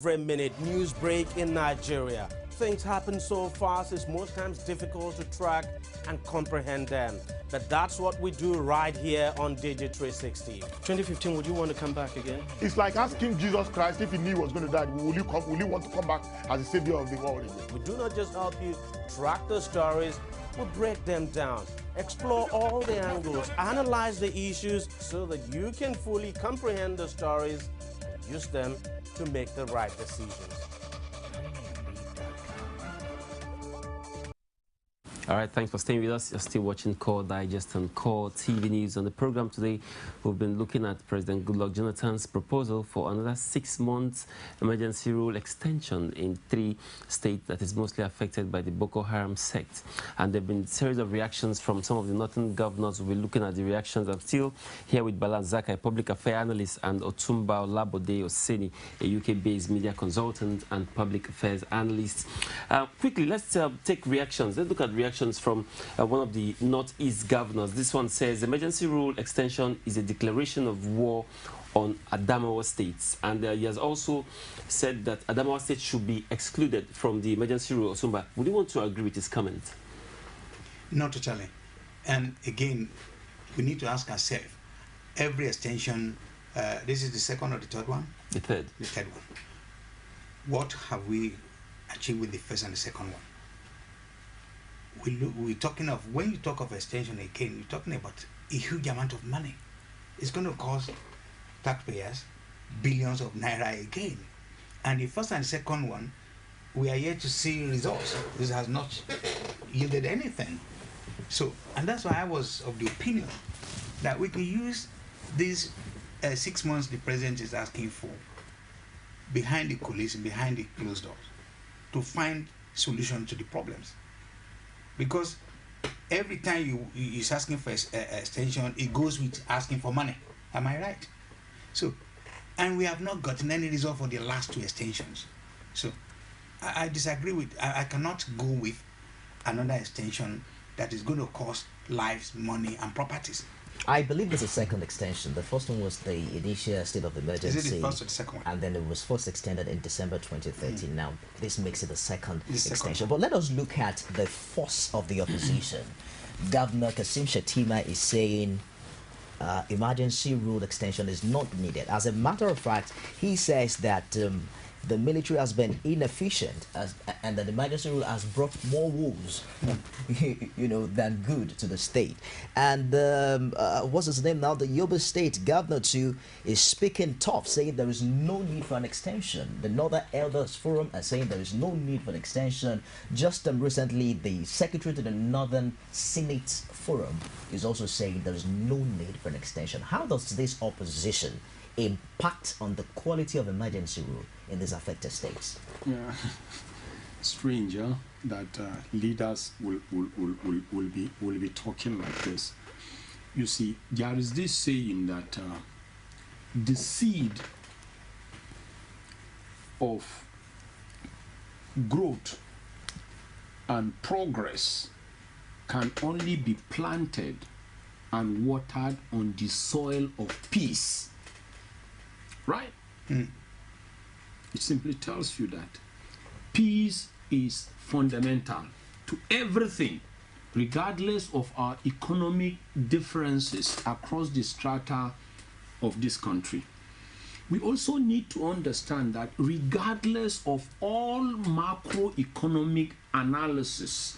Every minute news break in Nigeria. Things happen so fast it's most times difficult to track and comprehend them. But that's what we do right here on Digi360. 2015, would you want to come back again? It's like asking Jesus Christ if he knew he was going to die, will you want to come back as the savior of the world again? We do not just help you track the stories, we break them down, explore all the angles, analyze the issues so that you can fully comprehend the stories and use them to make the right decisions. All right, thanks for staying with us. You're still watching Core Digest and Core TV News. On the program today, we've been looking at President Goodluck Jonathan's proposal for another 6 months emergency rule extension in 3 states that is mostly affected by the Boko Haram sect. And there have been a series of reactions from some of the northern governors. We'll be looking at the reactions. I'm still here with Bala Zakka, a public affairs analyst, and Olabode Osenie, a UK-based media consultant and public affairs analyst. Quickly, let's take reactions. Let's look at reactions from one of the Northeast governors. This one says, emergency rule extension is a declaration of war on Adamawa states. And he has also said that Adamawa state should be excluded from the emergency rule. Osumba, would you want to agree with his comment? Not totally. And again, we need to ask ourselves, every extension, this is the second or the third one? The third. The third one. What have we achieved with the first and the second one? We're talking of, when you talk of extension again, you're talking about a huge amount of money. It's going to cost taxpayers billions of naira again. And the first and second one, we are yet to see results. This has not yielded anything. So, and that's why I was of the opinion that we can use these 6 months the president is asking for behind the coulisses, behind the closed doors, to find solutions to the problems. Because every time he's asking for extension, it goes with asking for money. Am I right? So, and we have not gotten any result for the last 2 extensions. So, I disagree with, I cannot go with another extension that is going to cost lives, money, and properties. I believe there's a second extension. The first one was the initial state of emergency. Is it the first or the second one? And then it was first extended in December 2013. Now, this makes it the second extension. Second. But let us look at the force of the opposition. Governor Kasim Shettima is saying emergency rule extension is not needed. As a matter of fact, he says that the military has been inefficient and that the emergency rule has brought more woes than good to the state. And what's his name now? The Yobe State governor too is speaking tough, saying there is no need for an extension. The Northern Elders Forum are saying there is no need for an extension. Just recently, the secretary to the Northern Senate Forum is also saying there is no need for an extension. How does this opposition impact on the quality of emergency rule in these affected states? Yeah, strange, huh? That leaders will be talking like this. You see, there is this saying that the seed of growth and progress can only be planted and watered on the soil of peace. Right? It simply tells you that peace is fundamental to everything, regardless of our economic differences across the strata of this country. We also need to understand that regardless of all macroeconomic analysis,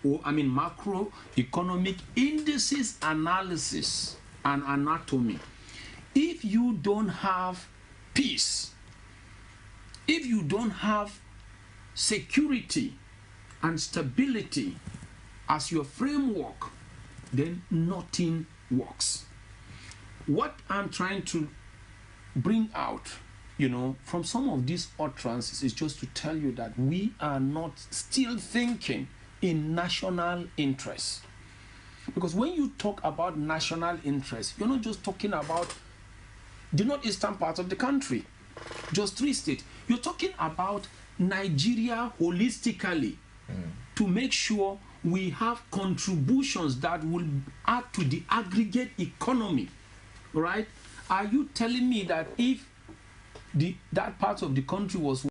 or macroeconomic indices analysis and anatomy, if you don't have peace, if you don't have security and stability as your framework, then nothing works. What I'm trying to bring out, from some of these utterances is just to tell you that we are not still thinking in national interest. Because when you talk about national interest, you're not just talking about the northeastern part of the country, just 3 states. You're talking about Nigeria holistically, to make sure we have contributions that will add to the aggregate economy, right? Are you telling me that if that part of the country was